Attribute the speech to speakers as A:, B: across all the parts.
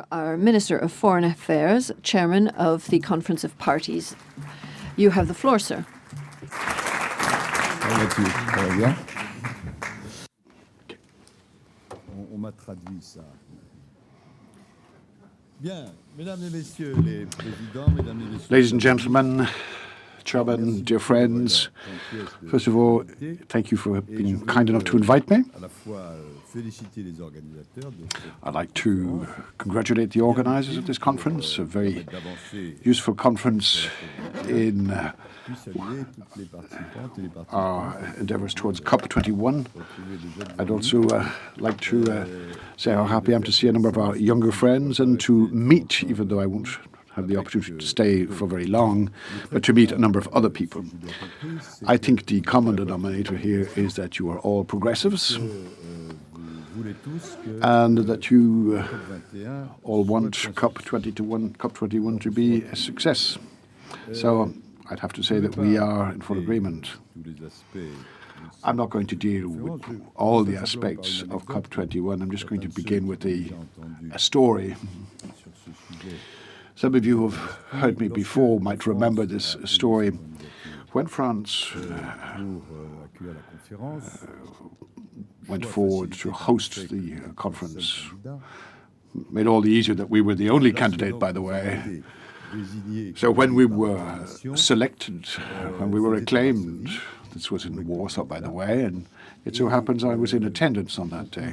A: Our Minister of Foreign Affairs, Chairman of the Conference of Parties. You have the floor, sir.
B: On m'a traduit ça. Bien, mesdames et messieurs les présidents, mesdames et messieurs.
C: Ladies and gentlemen, Chairman, dear friends, first of all, thank you for being kind enough to invite me. I'd like to congratulate the organizers of this conference, a very useful conference in our endeavors towards COP21. I'd also like to say how happy I am to see a number of our younger friends and to meet, even though I won't have the opportunity to stay for very long, but to meet a number of other people. I think the common denominator here is that you are all progressives and that you all want COP21 to be a success. So I'd have to say that we are in full agreement. I'm not going to deal with all the aspects of COP21. I'm just going to begin with a story. Some of you who have heard me before might remember this story. When France went forward to host the conference, made all the easier that we were the only candidate, by the way. So when we were selected, when we were acclaimed, this was in Warsaw, by the way, and it so happens I was in attendance on that day.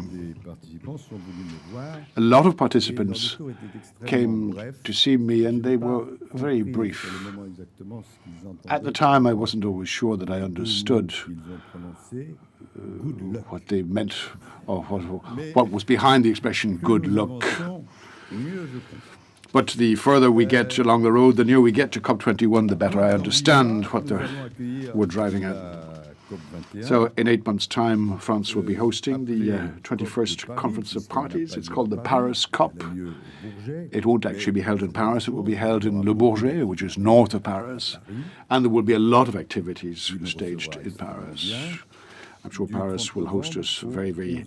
C: A lot of participants came to see me, and they were very brief. At the time, I wasn't always sure that I understood what they meant or what was behind the expression good luck. But the further we get along the road, the nearer we get to COP21, the better I understand what we're driving at. So in 8 months' time, France will be hosting the 21st Conference of Parties. It's called the Paris COP. It won't actually be held in Paris. It will be held in Le Bourget, which is north of Paris. And there will be a lot of activities staged in Paris. I'm sure Paris will host us very, very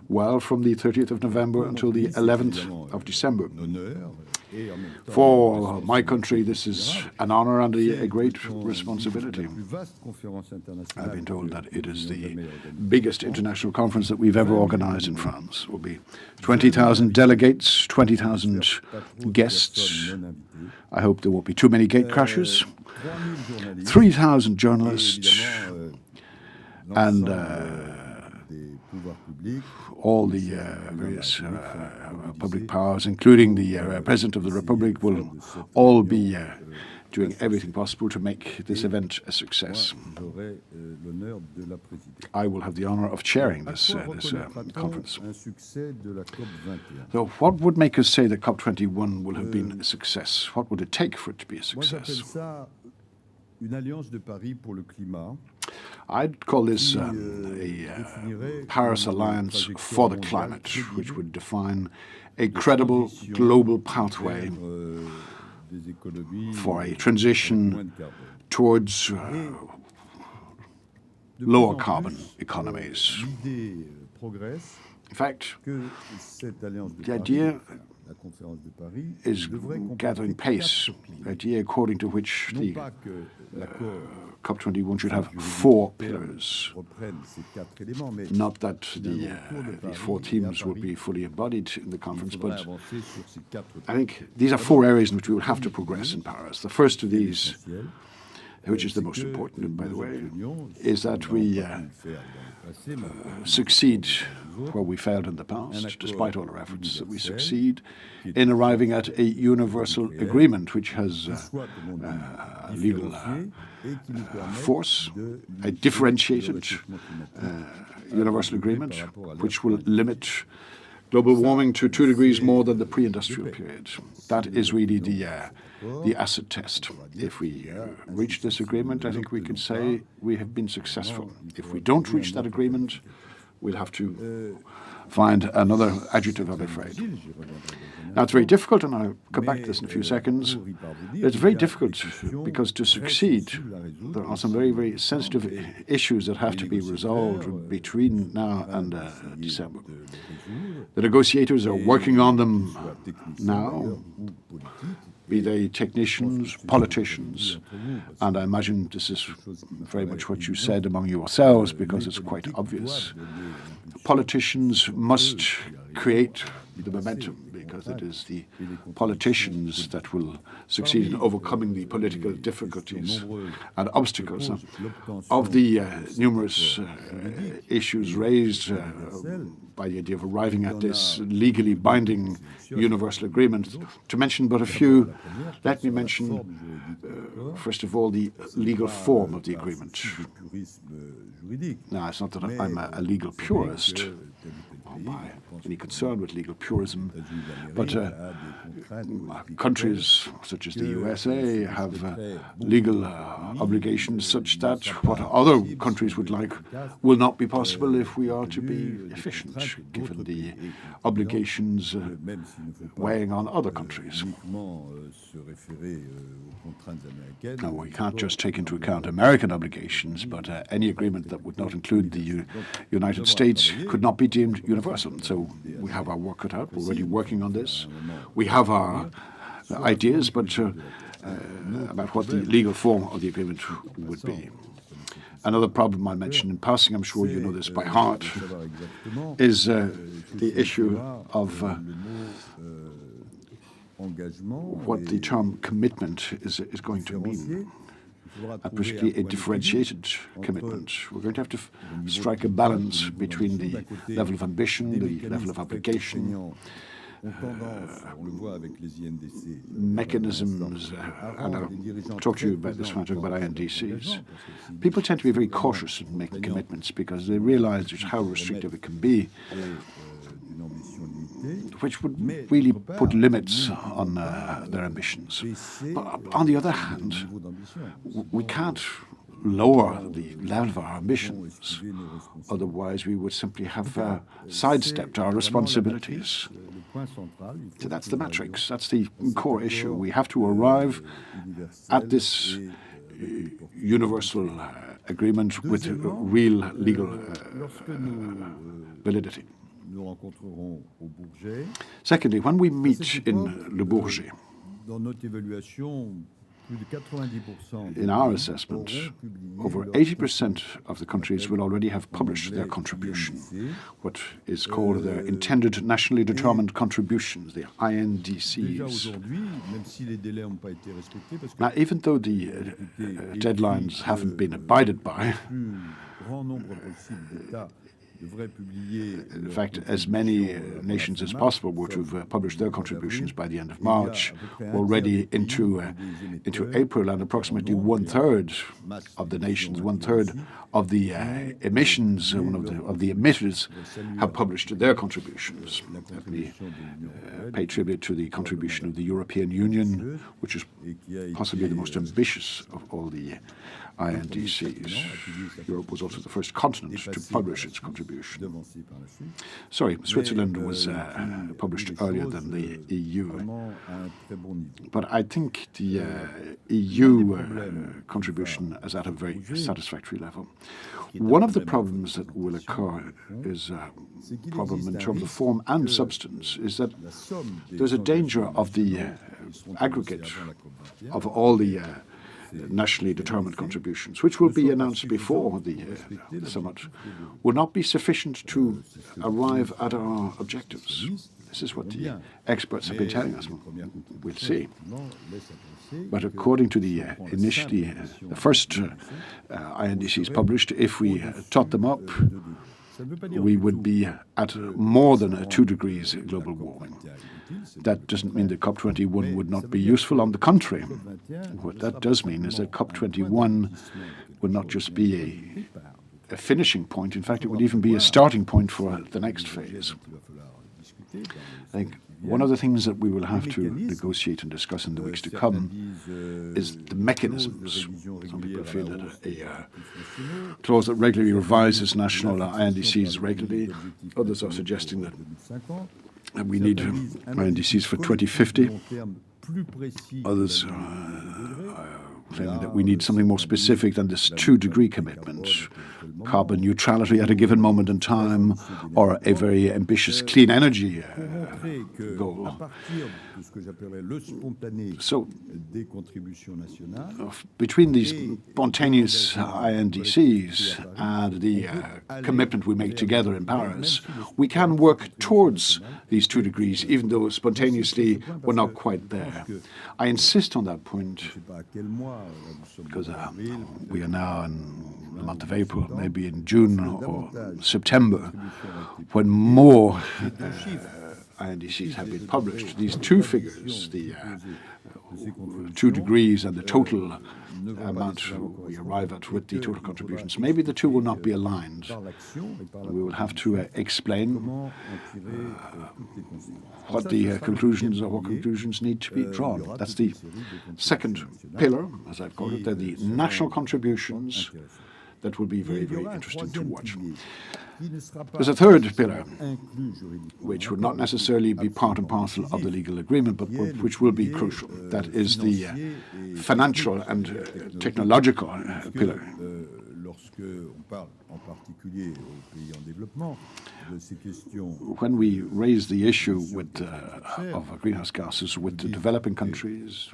C: well from the 30th of November until the 11th of December. For my country, this is an honor and a great responsibility. I've been told that it is the biggest international conference that we've ever organized in France. It will be 20,000 delegates, 20,000 guests. I hope there won't be too many gate crashers. 3,000 journalists and all the various public powers, including the President of the Republic, will all be doing everything possible to make this event a success. I will have the honor of chairing this conference. So what would make us say that COP21 will have been a success? What would it take for it to be a success? I'd call this a Paris Alliance for the climate, which would define a credible global pathway for a transition towards lower carbon economies. In fact, the idea is gathering pace, the idea according to which the COP21 should have 4 pillars. Not that these 4 themes will be fully embodied in the conference, but I think these are 4 areas in which we will have to progress in Paris. The first of these, which is the most important, by the way, is that we succeed where we failed in the past, despite all our efforts, that we succeed in arriving at a universal agreement which has legal force, a differentiated universal agreement which will limit global warming to 2 degrees more than the pre-industrial period. That is really the acid test. If we reach this agreement, I think we can say we have been successful. If we don't reach that agreement, we'll have to find another adjective, I'm afraid. Now, it's very difficult, and I'll come back to this in a few seconds. It's very difficult because to succeed, there are some very, very sensitive issues that have to be resolved between now and December. The negotiators are working on them now, be they technicians, politicians, and I imagine this is very much what you said among yourselves because it's quite obvious. Politicians must create the momentum because it is the politicians that will succeed in overcoming the political difficulties and obstacles of the numerous issues raised by the idea of arriving at this legally binding universal agreement. To mention but a few, let me mention, first of all, the legal form of the agreement. Now, it's not that I'm a legal purist, by any concern with legal purism, but countries such as the USA have legal obligations such that what other countries would like will not be possible if we are to be efficient, given the obligations weighing on other countries. Now, we can't just take into account American obligations, but any agreement that would not include the United States could not be deemed universal. So we have our work cut out. We're already working on this. We have our ideas, but about what the legal form of the agreement would be. Another problem I mentioned in passing, I'm sure you know this by heart, is the issue of what the term commitment is going to mean. Particularly a differentiated commitment. We're going to have to strike a balance between the level of ambition, the level of obligation, mechanisms, and I'll talk to you about this when I talk about INDCs. People tend to be very cautious in making commitments because they realize just how restrictive it can be, which would really put limits on their ambitions. But on the other hand, we can't lower the level of our ambitions. Otherwise, we would simply have sidestepped our responsibilities. So that's the matrix. That's the core issue. We have to arrive at this universal agreement with real legal validity. Secondly, when we meet in Le Bourget, in our assessment, over 80% of the countries will already have published their contribution, what is called their intended nationally determined contributions, the INDCs. Now, even though the deadlines haven't been abided by, in fact, as many nations as possible were to have published their contributions by the end of March, already into April, and approximately one-third of the nations, one-third of the emissions, of the emitters, have published their contributions. Let me pay tribute to the contribution of the European Union, which is possibly the most ambitious of all the INDCs. Europe was also the first continent to publish its contribution. Sorry, Switzerland was published earlier than the EU. But I think the EU contribution is at a very satisfactory level. One of the problems that will occur is a problem in terms of form and substance, is that there's a danger of the aggregate of all the nationally determined contributions, which will be announced before the summit, will not be sufficient to arrive at our objectives. This is what the experts have been telling us. We'll see. But according to the initially, the first INDCs published, if we tot them up, we would be at more than 2 degrees global warming. That doesn't mean that COP21 would not be useful. On the contrary, what that does mean is that COP21 will not just be a finishing point. In fact, it would even be a starting point for the next phase. I think One of the things that we will have to negotiate and discuss in the weeks to come is the mechanisms. Some people feel that a clause that regularly revises national INDCs regularly. Others are suggesting that we need INDCs for 2050. Others claiming that we need something more specific than this 2-degree commitment, carbon neutrality at a given moment in time, or a very ambitious clean energy goal. So, between these spontaneous INDCs and the commitment we make together in Paris, we can work towards these 2 degrees, even though spontaneously we're not quite there. I insist on that point because we are now in the month of April, maybe in June or September, when more INDCs have been published. These 2 figures, the 2 degrees and the total amount we arrive at with the total contributions, maybe the 2 will not be aligned. We will have to explain what the conclusions or what conclusions need to be drawn. That's the second pillar, as I've called it. They're the national contributions that will be very, very interesting to watch. There's a third pillar, which would not necessarily be part and parcel of the legal agreement, but which will be crucial. That is the financial and technological pillar. When we raise the issue of greenhouse gases with the developing countries,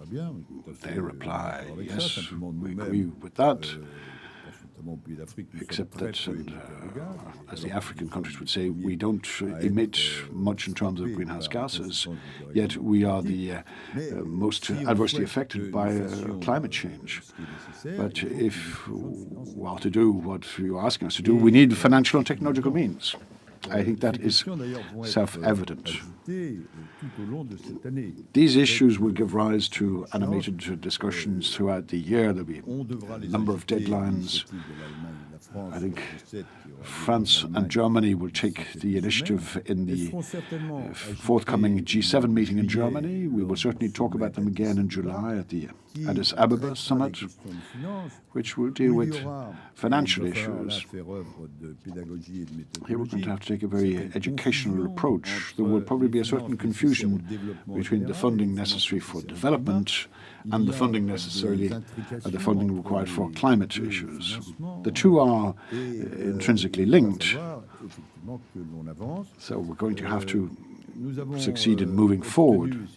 C: they reply, yes, we agree with that. Except that, as the African countries would say, we don't emit much in terms of greenhouse gases, yet we are the most adversely affected by climate change. But if we are to do what you're asking us to do, we need financial and technological means. I think that is self-evident. These issues will give rise to animated discussions throughout the year. There'll be a number of deadlines. I think France and Germany will take the initiative in the forthcoming G7 meeting in Germany. We will certainly talk about them again in July at the Addis Ababa summit, which will deal with financial issues. Here we're going to have to take a very educational approach. There will probably be a certain confusion between the funding necessary for development and the funding the funding required for climate issues. The 2 are intrinsically linked. So we're going to have to succeed in moving forward.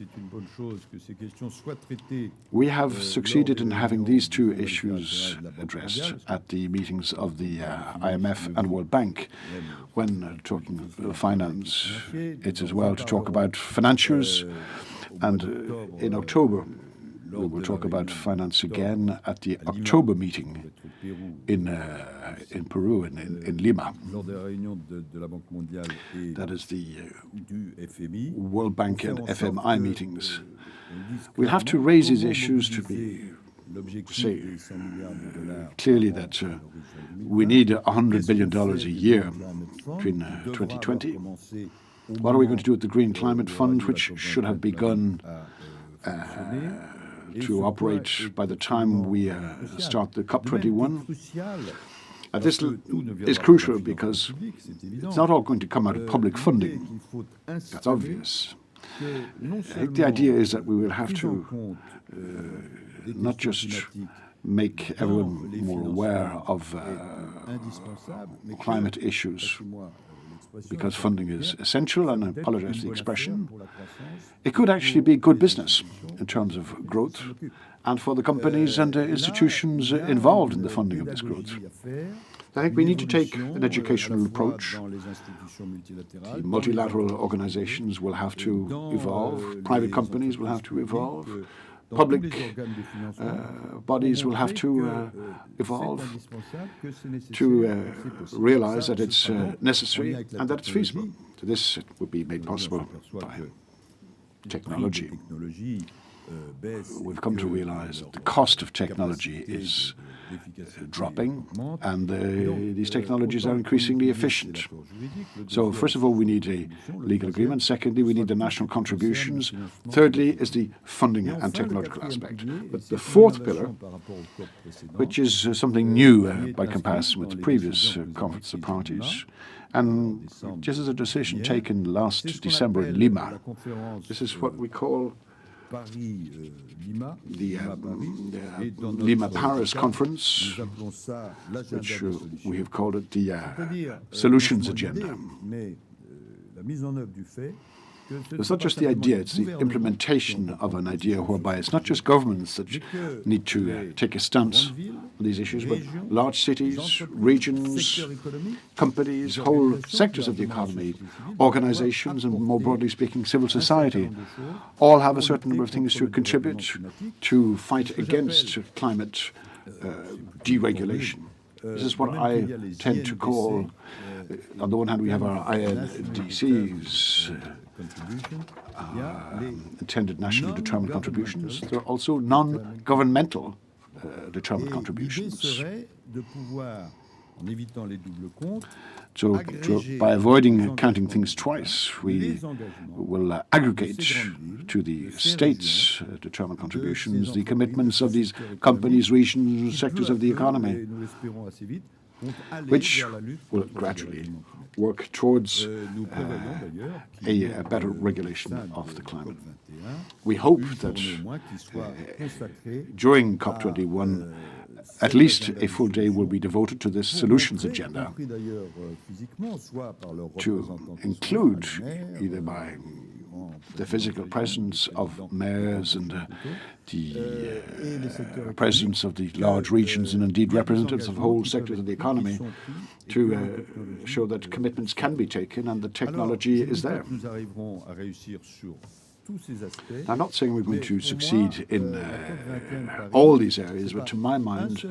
C: We have succeeded in having these 2 issues addressed at the meetings of the IMF and World Bank. When talking finance, it's as well to talk about financiers, and in October we will talk about finance again at the October meeting in Peru, in Lima. That is the World Bank and FMI meetings. We'll have to raise these issues to say clearly that we need $100 billion a year between 2020. What are we going to do with the Green Climate Fund, which should have begun to operate by the time we start the COP21? This is crucial because it's not all going to come out of public funding. That's obvious. I think the idea is that we will have to not just make everyone more aware of climate issues, because funding is essential, and I apologize for the expression. It could actually be good business in terms of growth and for the companies and institutions involved in the funding of this growth. I think we need to take an educational approach. The multilateral organizations will have to evolve, private companies will have to evolve, public bodies will have to evolve to realize that it's necessary and that it's feasible. So this will be made possible by technology. we've come to realize that the cost of technology is dropping, and these technologies are increasingly efficient. So first of all, we need a legal agreement. Secondly, we need the national contributions. Thirdly is the funding and technological aspect. But the fourth pillar, which is something new by comparison with the previous Conference of Parties, and this is a decision taken last December in Lima. This is what we call the Lima-Paris conference, which we have called it the Solutions Agenda. It's not just the idea, it's the implementation of an idea whereby it's not just governments that need to take a stance on these issues, but large cities, regions, companies, whole sectors of the economy, organizations, and more broadly speaking, civil society, all have a certain number of things to contribute to fight against climate deregulation. This is what I tend to call, on the one hand, we have our INDCs, intended nationally determined contributions. There are also non-governmental determined contributions. So by avoiding counting things twice, we will aggregate to the states' determined contributions the commitments of these companies, regions, sectors of the economy, which will gradually work towards a better regulation of the climate. We hope that during COP21, at least a full day will be devoted to this solutions agenda, to include, either by the physical presence of mayors and the presence of the large regions and indeed representatives of whole sectors of the economy, to show that commitments can be taken and the technology is there. I'm not saying we're going to succeed in all these areas, but to my mind,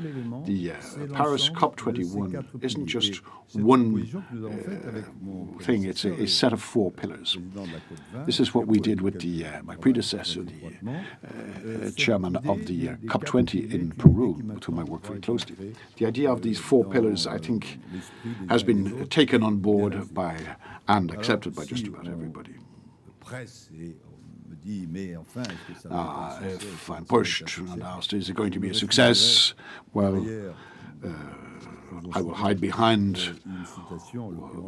C: the Paris COP21 isn't just one thing, it's a set of four pillars. This is what we did with my predecessor, the chairman of the COP20 in Peru, with whom I work very closely. The idea of these four pillars, I think, has been taken on board by and accepted by just about everybody. If I'm pushed and asked, is it going to be a success? Well, I will hide behind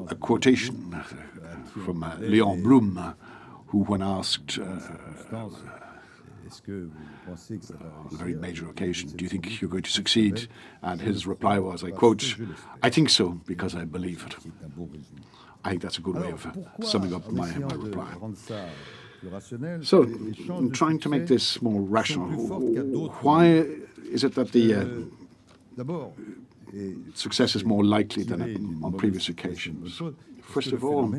C: a quotation from Léon Blum, who, when asked on a very major occasion, do you think you're going to succeed? And his reply was, I quote, I think so, because I believe it. I think that's a good way of summing up my reply. So, in trying to make this more rational, why is it that the success is more likely than on previous occasions? First of all,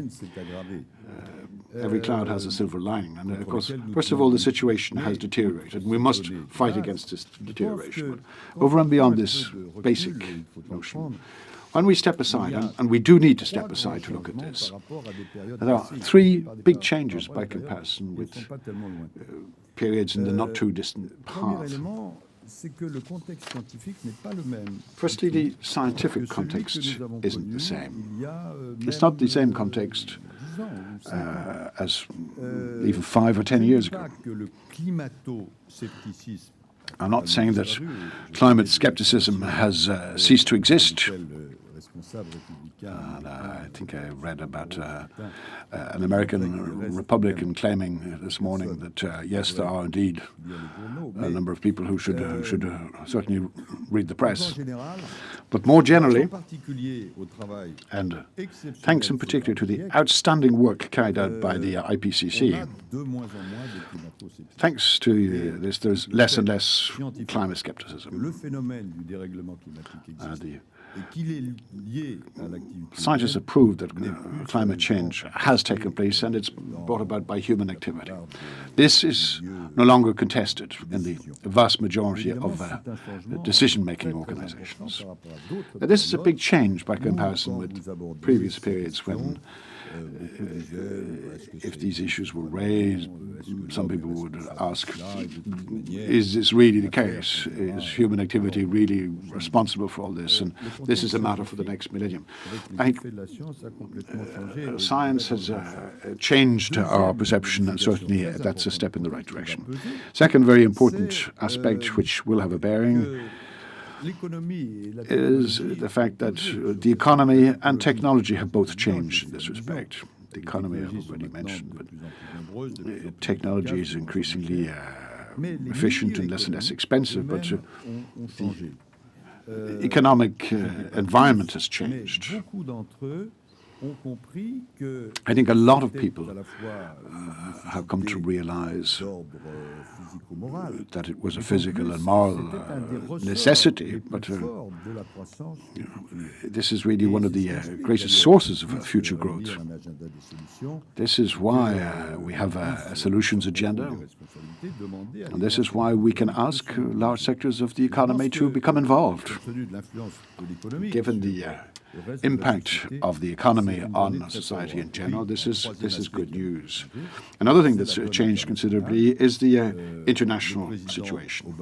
C: every cloud has a silver lining, and of course, first of all, the situation has deteriorated, and we must fight against this deterioration. But over and beyond this basic notion, when we step aside, and we do need to step aside to look at this, there are three big changes by comparison with periods in the not-too-distant past. Firstly, the scientific context isn't the same. It's not the same context as even 5 or 10 years ago. I'm not saying that climate skepticism has ceased to exist. And I think I read about an American Republican claiming this morning that, yes, there are indeed a number of people who should certainly read the press. But more generally, and thanks in particular to the outstanding work carried out by the IPCC, thanks to this, there's less and less climate skepticism. scientists have proved that climate change has taken place and it's brought about by human activity. This is no longer contested in the vast majority of decision-making organizations. Now, this is a big change by comparison with previous periods when if these issues were raised, some people would ask, is this really the case? Is human activity really responsible for all this? And this is a matter for the next millennium. I think science has changed our perception, and certainly that's a step in the right direction. Second very important aspect, which will have a bearing, is the fact that the economy and technology have both changed in this respect. The economy I've already mentioned, but technology is increasingly efficient and less expensive, but the economic environment has changed. I think a lot of people have come to realize that it was a physical and moral necessity, but this is really one of the greatest sources of future growth. This is why we have a solutions agenda, and this is why we can ask large sectors of the economy to become involved. Given the impact of the economy on society in general, this is good news. Another thing that's changed considerably is the international situation.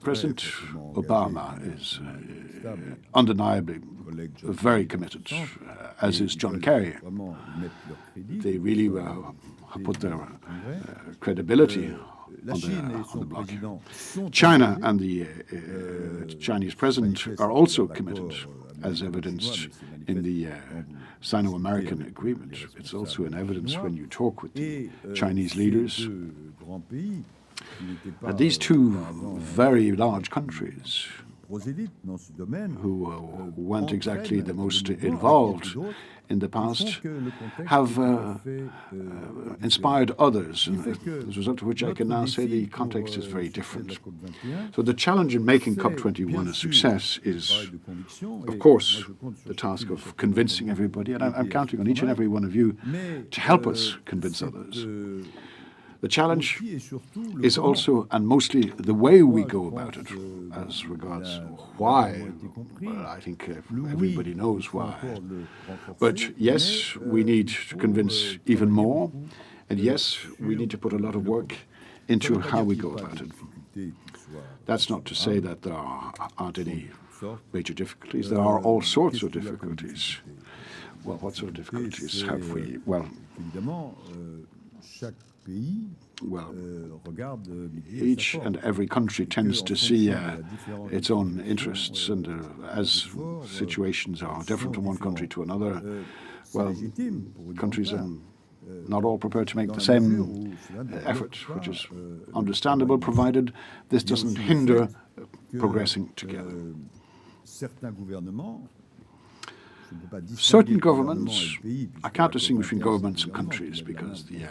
C: President Obama is undeniably very committed, as is John Kerry. They really put their credibility on the block. China and the Chinese president are also committed, as evidenced in the Sino-American agreement. It's also in evidence when you talk with the Chinese leaders. These two very large countries who weren't exactly the most involved in the past have inspired others, and as a result of which I can now say the context is very different. So the challenge in making COP21 a success is, of course, the task of convincing everybody, and I'm counting on each and every one of you to help us convince others. The challenge is also, and mostly, the way we go about it, as regards why. Well, I think everybody knows why. But yes, we need to convince even more, and yes, we need to put a lot of work into how we go about it. That's not to say that there aren't any major difficulties. There are all sorts of difficulties. Well, what sort of difficulties have we? Well, each and every country tends to see its own interests, and as situations are different from one country to another, well, countries are not all prepared to make the same effort, which is understandable, provided this doesn't hinder progressing together. Certain governments, I can't distinguish between governments and countries because the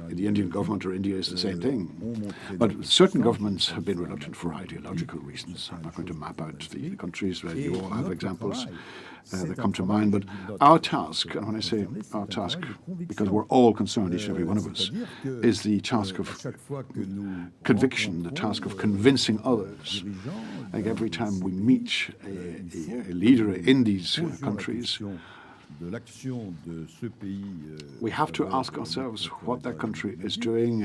C: Indian government or India is the same thing. But certain governments have been reluctant for ideological reasons. I'm not going to map out the countries where you all have examples that come to mind. But our task, and when I say our task, because we're all concerned, each and every one of us, is the task of conviction, the task of convincing others. Like every time we meet a leader in these countries, we have to ask ourselves what that country is doing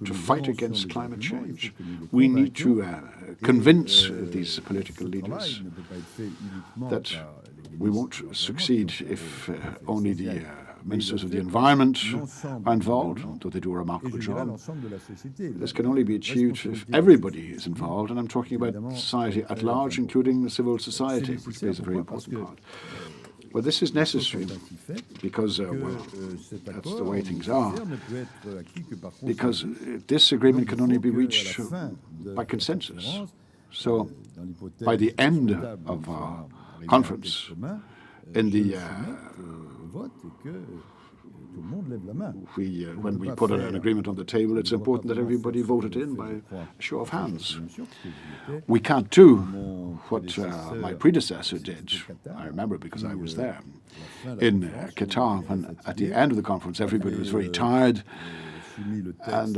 C: to fight against climate change. We need to convince these political leaders that we won't succeed if only the ministers of the environment are involved, though they do a remarkable job. This can only be achieved if everybody is involved, and I'm talking about society at large, including civil society, which plays a very important part. Well, this is necessary because, that's the way things are. Because this agreement can only be reached by consensus. So, by the end of our conference, in the when we put an agreement on the table, it's important that everybody voted in by a show of hands. We can't do what my predecessor did. I remember because I was there in Qatar, when at the end of the conference everybody was very tired, and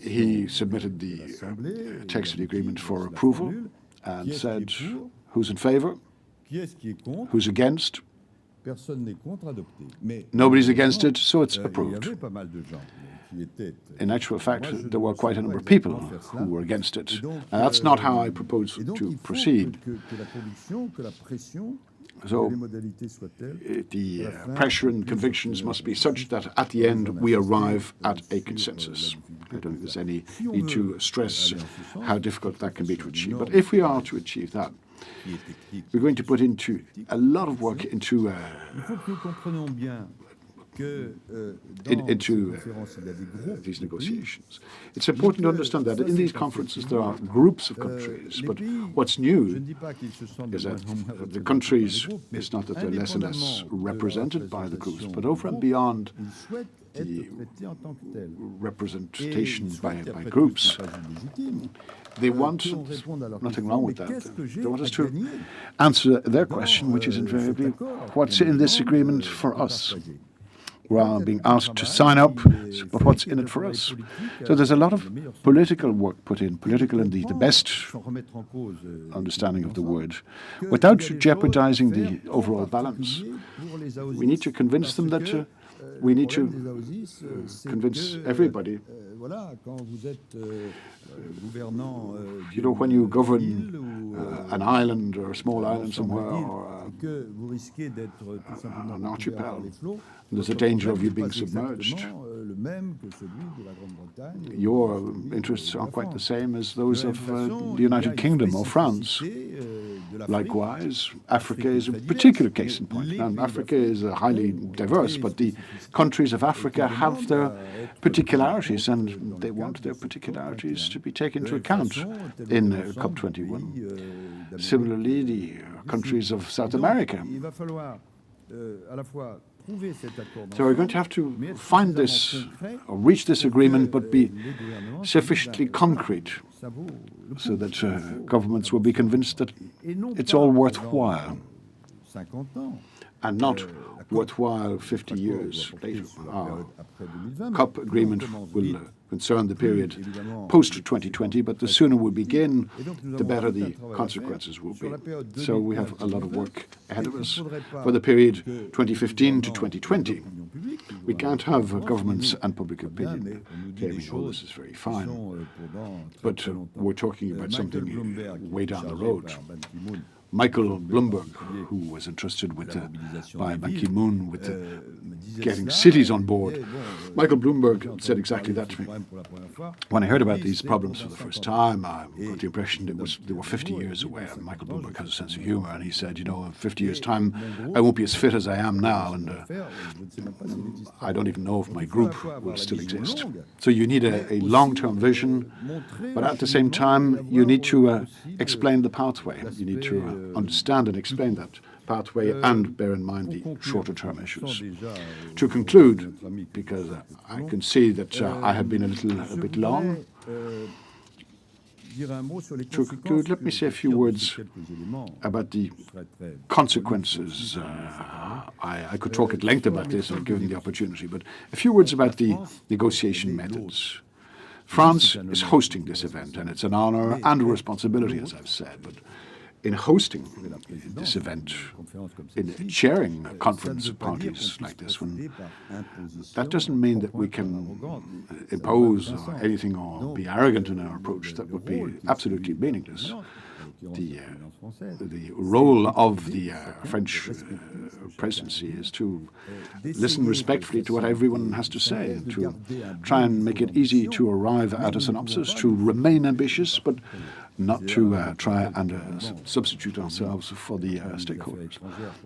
C: he submitted the text of the agreement for approval and said, who's in favor? Who's against? Nobody's against it, so it's approved. In actual fact, there were quite a number of people who were against it. And that's not how I propose to proceed. So the pressure and convictions must be such that at the end we arrive at a consensus. I don't think there's any need to stress how difficult that can be to achieve. But if we are to achieve that, we're going to put into a lot of work into these negotiations. It's important to understand that in these conferences there are groups of countries, but what's new is that the countries, it's not that they're less and less represented by the groups, but over and beyond the representation by groups, they want, nothing wrong with that, they want us to answer their question, which is invariably, what's in this agreement for us? We're being asked to sign up, but what's in it for us? So there's a lot of political work put in, political in the best understanding of the word, without jeopardizing the overall balance. We need to convince them that we need to convince everybody. You know, when you govern an island or a small island somewhere or an archipel, there's a danger of you being submerged. Your interests are quite the same as those of the United Kingdom or France. Likewise, Africa is a particular case in point. Now, Africa is highly diverse, but the countries of Africa have their particularities, and they want their particularities to be taken into account in COP21. Similarly, the countries of South America. So we're going to have to find this, or reach this agreement, but be sufficiently concrete so that governments will be convinced that it's all worthwhile and not worthwhile 50 years later. Our COP agreement will concern the period post-2020, but the sooner we begin, the better the consequences will be. So we have a lot of work ahead of us. For the period 2015 to 2020, we can't have governments and public opinion claiming, oh, this is very fine. But we're talking about something way down the road. Michael Bloomberg, who was entrusted with by Ban Ki-moon with getting cities on board, Michael Bloomberg said exactly that to me. When I heard about these problems for the first time, I got the impression they were 50 years away. And Michael Bloomberg has a sense of humor, and he said, you know, in 50 years' time, I won't be as fit as I am now, and I don't even know if my group will still exist. So you need a long-term vision, but at the same time, you need to explain the pathway. You need to understand and explain that pathway and bear in mind the shorter-term issues. To conclude, because I can see that I have been a bit long, to conclude, let me say a few words about the consequences. I could talk at length about this, and given the opportunity, but a few words about the negotiation methods. France is hosting this event, and it's an honor and a responsibility, as I've said, but in hosting this event, in chairing conference parties like this one, that doesn't mean that we can impose anything or be arrogant in our approach. That would be absolutely meaningless. The role of the French presidency is to listen respectfully to what everyone has to say, to try and make it easy to arrive at a synopsis, to remain ambitious, but not to try and substitute ourselves for the stakeholders.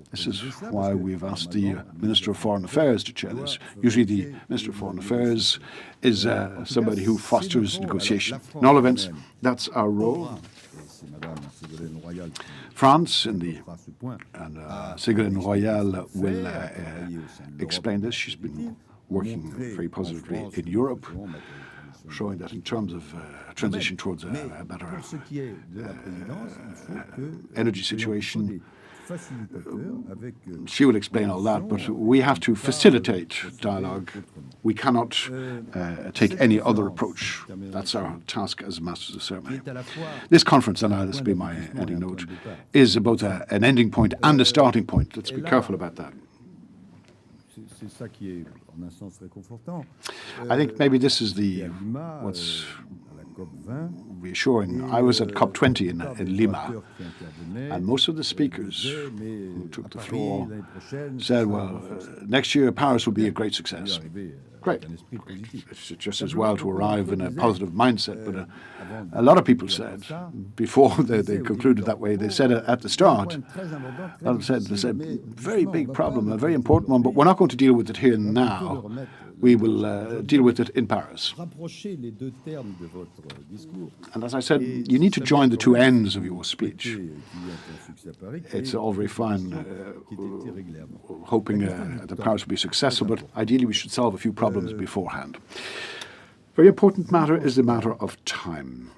C: This is why we've asked the Minister of Foreign Affairs to chair this. Usually the Minister of Foreign Affairs is somebody who fosters negotiation. In all events, that's our role. France and Ségolène Royal will explain this. She's been working very positively in Europe, showing that in terms of transition towards a better energy situation. She will explain all that, but we have to facilitate dialogue. We cannot take any other approach. That's our task as masters of ceremony. This conference, and this will be my ending note, is both an ending point and a starting point. Let's be careful about that. I think maybe this is what's reassuring. I was at COP20 in Lima, and most of the speakers who took the floor said, well, next year Paris will be a great success. Great. It's just as well to arrive in a positive mindset, but a lot of people said, before they concluded that way, they said at the start, they said, very big problem, a very important one, but we're not going to deal with it here and now. We will deal with it in Paris. And as I said, you need to join the two ends of your speech. It's all very fine hoping that Paris will be successful, but ideally we should solve a few problems beforehand. Very important matter is the matter of time.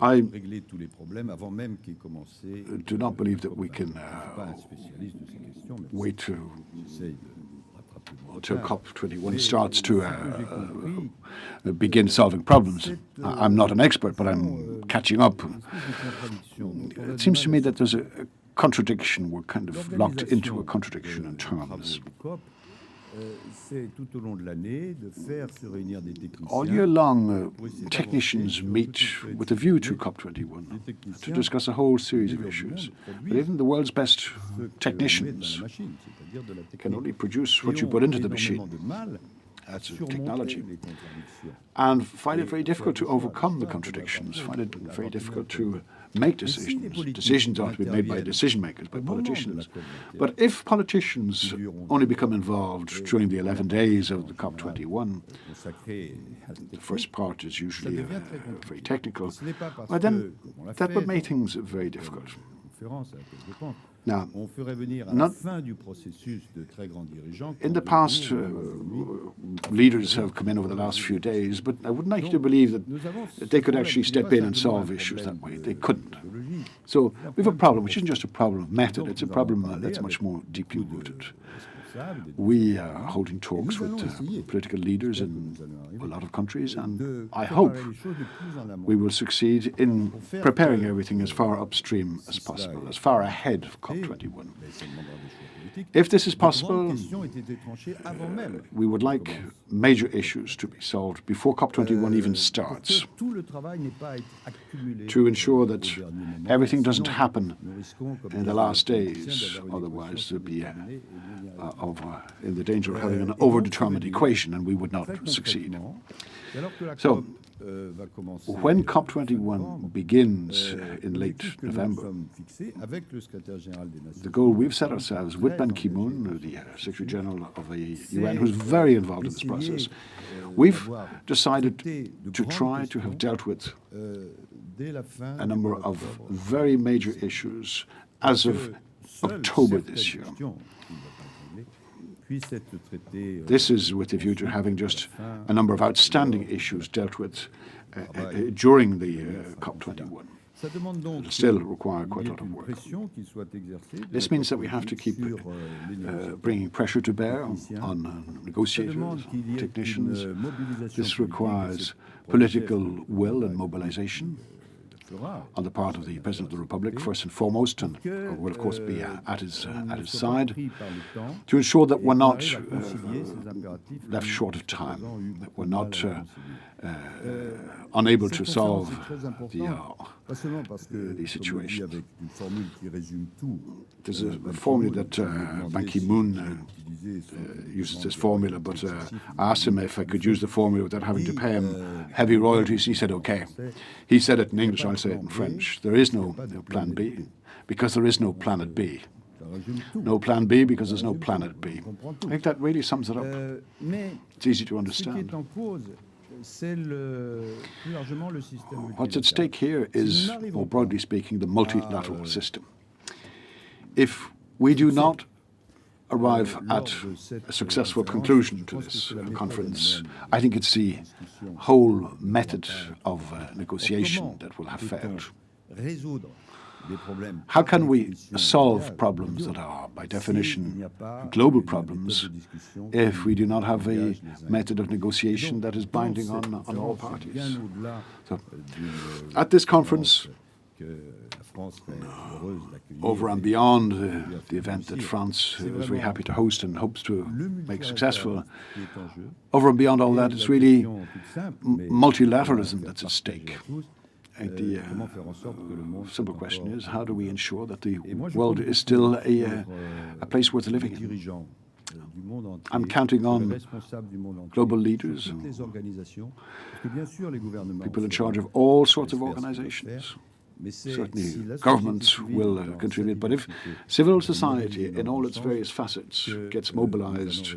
C: I do not believe that we can wait until COP21 starts to begin solving problems. I'm not an expert, but I'm catching up. It seems to me that there's a contradiction. We're kind of locked into a contradiction in terms. All year long, technicians meet with a view to COP21 to discuss a whole series of issues. But even the world's best technicians can only produce what you put into the machine. That's technology. And find it very difficult to overcome the contradictions, find it very difficult to make decisions. Decisions are to be made by decision makers, by politicians. But if politicians only become involved during the 11 days of the COP21, the first part is usually very technical, well, then that would make things very difficult. Now, in the past, leaders have come in over the last few days, but I wouldn't like you to believe that they could actually step in and solve issues that way. They couldn't. So we have a problem, which isn't just a problem of method, it's a problem that's much more deeply rooted. We are holding talks with political leaders in a lot of countries, and I hope we will succeed in preparing everything as far upstream as possible, as far ahead of COP21. If this is possible, we would like major issues to be solved before COP21 even starts, to ensure that everything doesn't happen in the last days. Otherwise, there'd be in the danger of having an overdetermined equation, and we would not succeed. So, when COP21 begins in late November, the goal we've set ourselves with Ban Ki-moon, the Secretary General of the UN, who's very involved in this process, we've decided to try to have dealt with a number of very major issues as of October this year. This is with a view to having just a number of outstanding issues dealt with during the COP21. It'll still require quite a lot of work. This means that we have to keep bringing pressure to bear on negotiators, technicians. This requires political will and mobilization on the part of the President of the Republic, first and foremost, and will of course be at his side, to ensure that we're not left short of time, that we're not unable to solve the situation. There's a formula that Ban Ki-moon uses this formula, but I asked him if I could use the formula without having to pay him heavy royalties. He said, okay. He said it in English, I'll say it in French. There is no plan B, because there is no planet B. No plan B because there's no planet B. I think that really sums it up. It's easy to understand. What's at stake here is, more broadly speaking, the multilateral system. If we do not arrive at a successful conclusion to this conference, I think it's the whole method of negotiation that will have failed. How can we solve problems that are, by definition, global problems if we do not have a method of negotiation that is binding on all parties? So, at this conference, over and beyond the event that France is very happy to host and hopes to make successful, over and beyond all that, it's really multilateralism that's at stake. And the simple question is, how do we ensure that the world is still a place worth living in? I'm counting on global leaders, people in charge of all sorts of organizations. Certainly governments will contribute, but if civil society in all its various facets gets mobilized,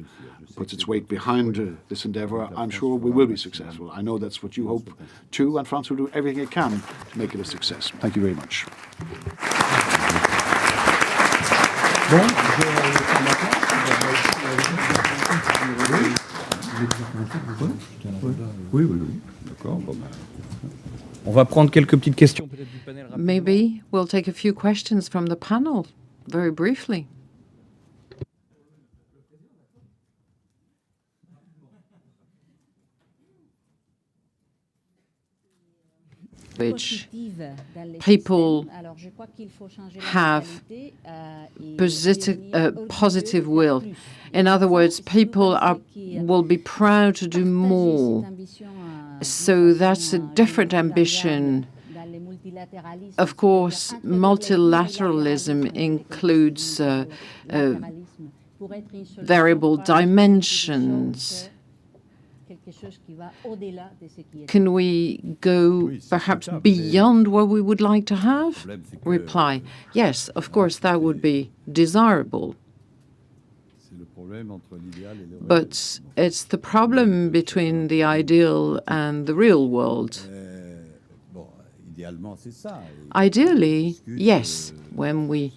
C: puts its weight behind this endeavor, I'm sure we will be successful. I know that's what you hope too, and France will do everything it can to make it a success. Thank you very much.
D: On va prendre quelques petites questions peut-être du panel.
A: Maybe we'll take a few questions from the panel, very briefly. Which people have positive will. In other words, people will be proud to do more. So that's a different ambition. Of course, multilateralism includes variable dimensions. Can we go perhaps beyond what we would like to have? Reply, yes, of course, that would be desirable. But it's the problem between the ideal and the real world. Ideally, yes, when we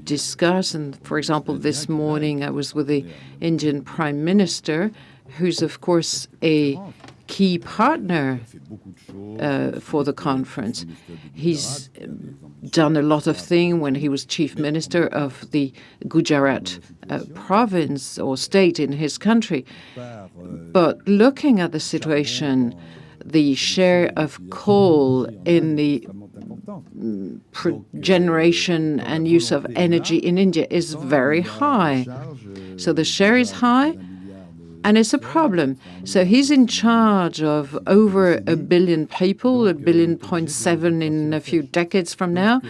A: discuss, and for example, this morning I was with the Indian Prime Minister, who's of course a key partner for the conference. He's done a lot of things when he was chief minister of the Gujarat province or state in his country. But looking at the situation, the share of coal in the generation and use of energy in India is very high. So the share is high, and it's a problem. So he's in charge of over 1 billion people, 1.7 billion in a few decades from now.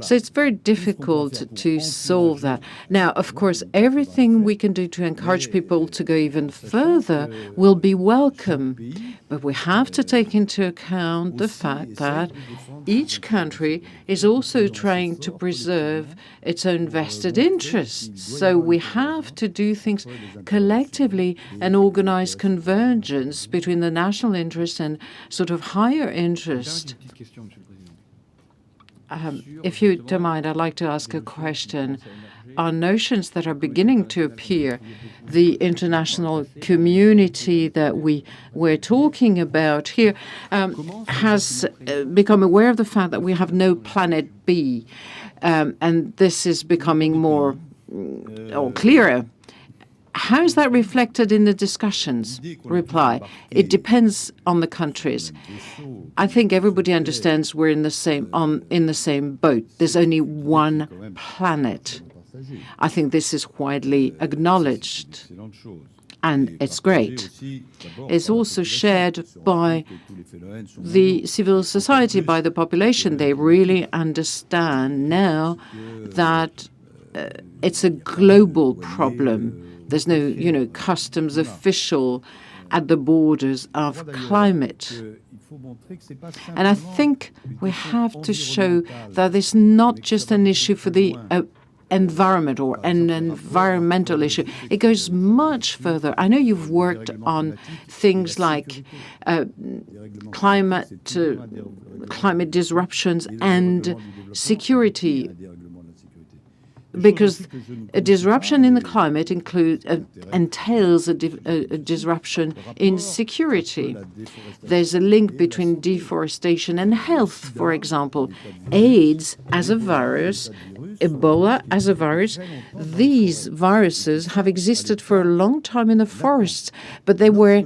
A: So it's very difficult to solve that. Now, of course, everything we can do to encourage people to go even further will be welcome. But we have to take into account the fact that each country is also trying to preserve its own vested interests. So we have to do things collectively and organize convergence between the national interest and sort of higher interest. If you don't mind, I'd like to ask a question on notions that are beginning to appear. The international community that we're talking about here has become aware of the fact that we have no planet B, and this is becoming more or clearer. How is that reflected in the discussions? Reply, it depends on the countries. I think everybody understands we're in the same boat. There's only one planet. I think this is widely acknowledged, and it's great. It's also shared by the civil society, by the population. They really understand now that it's a global problem. There's no, customs official at the borders of climate. And I think we have to show that it's not just an issue for the environment or an environmental issue. It goes much further. I know you've worked on things like climate disruptions and security, because a disruption in the climate entails a disruption in security. There's a link between deforestation and health, for example. AIDS as a virus, Ebola as a virus, these viruses have existed for a long time in the forests, but they were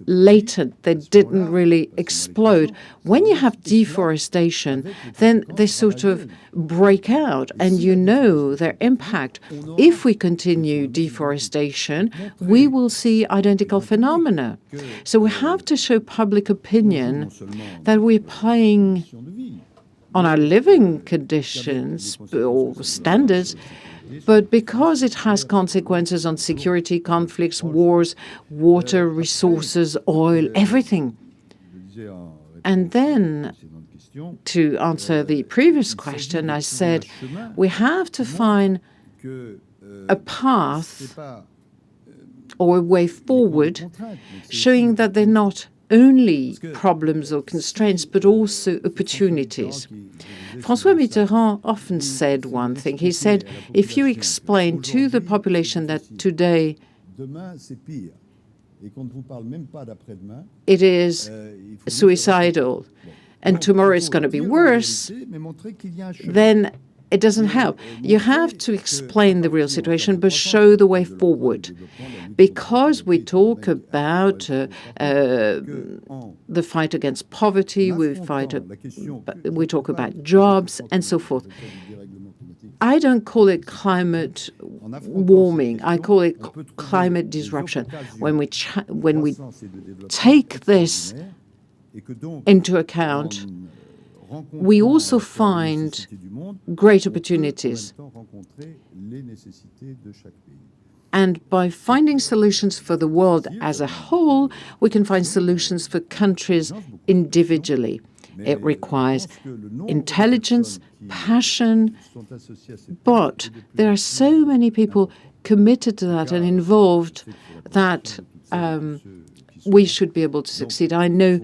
A: latent. They didn't really explode. When you have deforestation, then they sort of break out, and you know their impact. If we continue deforestation, we will see identical phenomena. So we have to show public opinion that we're playing on our living conditions or standards, but because it has consequences on security, conflicts, wars, water, resources, oil, everything. And then, to answer the previous question, I said we have to find a path or a way forward showing that they're not only problems or constraints, but also opportunities. François Mitterrand often said one thing. He said, if you explain to the population that today it is suicidal and tomorrow it's going to be worse, then it doesn't help. You have to explain the real situation, but show the way forward. Because we talk about the fight against poverty, we talk about jobs, and so forth. I don't call it climate warming. I call it climate disruption. When we take this into account, we also find great opportunities. And by finding solutions for the world as a whole, we can find solutions for countries individually. It requires intelligence, passion, but there are so many people committed to that and involved that we should be able to succeed. I know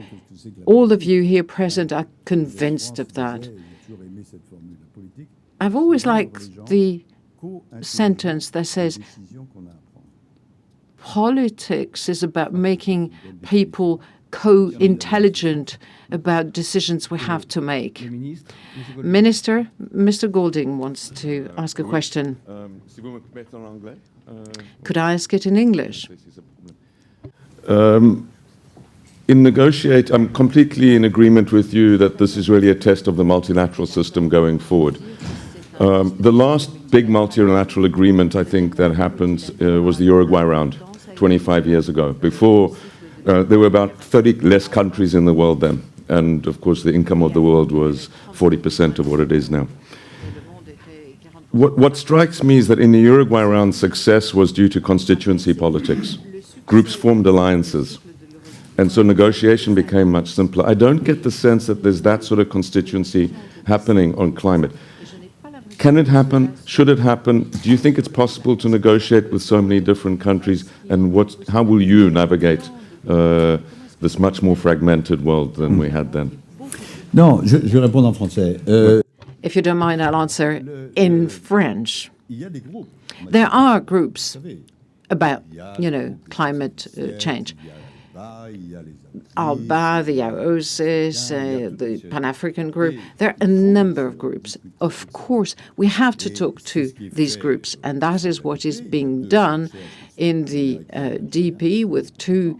A: all of you here present are convinced of that. I've always liked the sentence that says, politics is about making people co-intelligent about decisions we have to make. Minister, Mr. Golding wants to ask a question. Could I ask it in English?
E: I'm completely in agreement with you that this is really a test of the multilateral system going forward. The last big multilateral agreement, I think, that happened was the Uruguay round 25 years ago. Before, there were about 30 less countries in the world then. And, of course, the income of the world was 40% of what it is now. What strikes me is that in the Uruguay round, success was due to constituency politics. Groups formed alliances. And so negotiation became much simpler. I don't get the sense that there's that sort of constituency happening on climate. Can it happen? Should it happen? Do you think it's possible to negotiate with so many different countries? And how will you navigate this much more fragmented world than we had then?
B: Non, je vais répondre en français.
A: If you don't mind, I'll answer in French. There are groups about, climate change. ALBA, the OSIS, the Pan-African group. There are a number of groups. Of course, we have to talk to these groups, and that is what is being done in the DP with two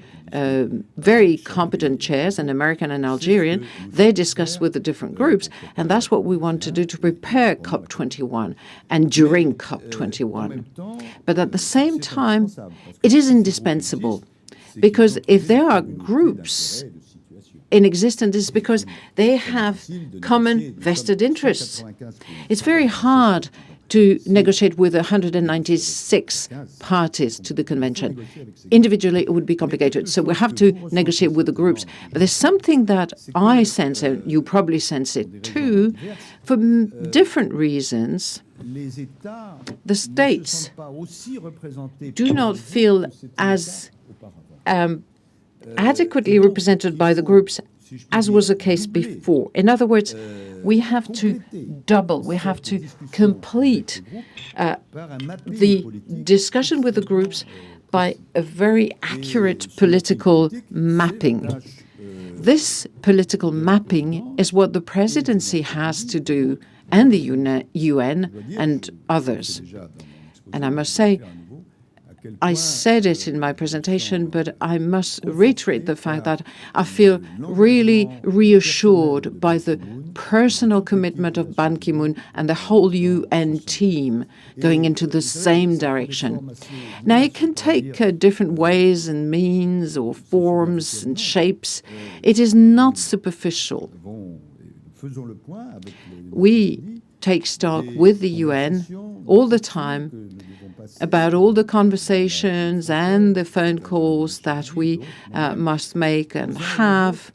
A: very competent chairs, an American and Algerian. They discuss with the different groups, and that's what we want to do to prepare COP21 and during COP21. But at the same time, it is indispensable, because if there are groups in existence, it's because they have common vested interests. It's very hard to negotiate with 196 parties to the convention. Individually, it would be complicated. So we have to negotiate with the groups. But there's something that I sense, and you probably sense it too, for different reasons. the states do not feel as adequately represented by the groups as was the case before. In other words, we have to we have to complete the discussion with the groups by a very accurate political mapping. This political mapping is what the presidency has to do, and the UN and others. And I must say, I said it in my presentation, but I must reiterate the fact that I feel really reassured by the personal commitment of Ban Ki-moon and the whole UN team going into the same direction. Now, it can take different ways and means or forms and shapes. It is not superficial. We take stock with the UN all the time about all the conversations and the phone calls that we must make and have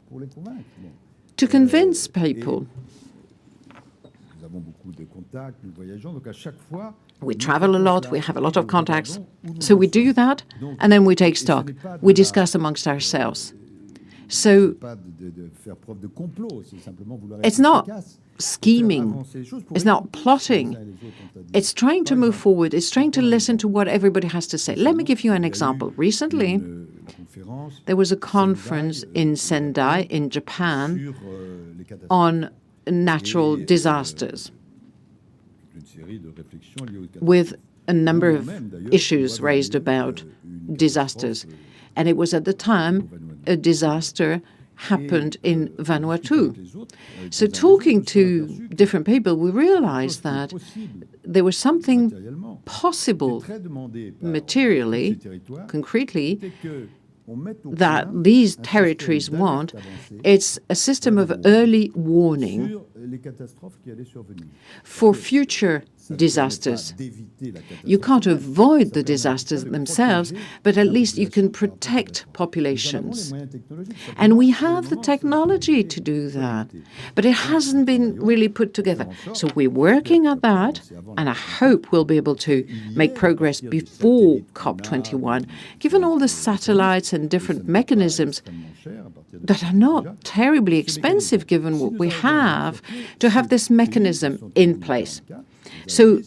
A: to convince people. We travel a lot, we have a lot of contacts, so we do that, and then we take stock. We discuss amongst ourselves. So it's not scheming, it's not plotting, it's trying to move forward, it's trying to listen to what everybody has to say. Let me give you an example. Recently, there was a conference in Sendai in Japan on natural disasters with a number of issues raised about disasters. And it was at the time a disaster happened in Vanuatu. So talking to different people, we realized that there was something possible materially, concretely, that these territories want. It's a system of early warning for future disasters. You can't avoid the disasters themselves, but at least you can protect populations. And we have the technology to do that, but it hasn't been really put together. So we're working at that, and I hope we'll be able to make progress before COP21, given all the satellites and different mechanisms that are not terribly expensive, given what we have, to have this mechanism in place. So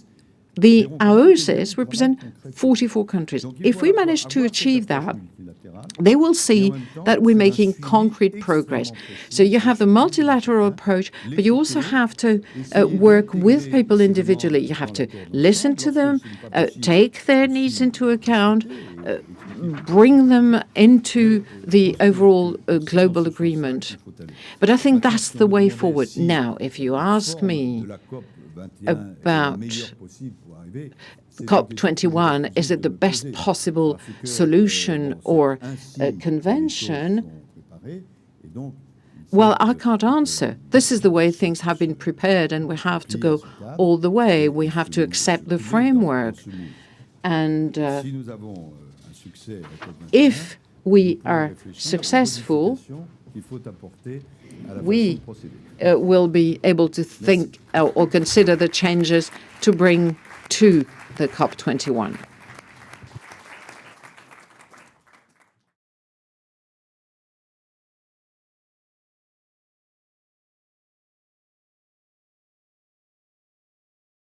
A: the AOCs represent 44 countries. If we manage to achieve that, they will see that we're making concrete progress. So you have the multilateral approach, but you also have to work with people individually. You have to listen to them, take their needs into account, bring them into the overall global agreement. But I think that's the way forward. Now, if you ask me about COP21, is it the best possible solution or convention? Well, I can't answer. This is the way things have been prepared, and we have to go all the way. We have to accept the framework. And if we are successful, we will be able to think or consider the changes to bring to the COP21.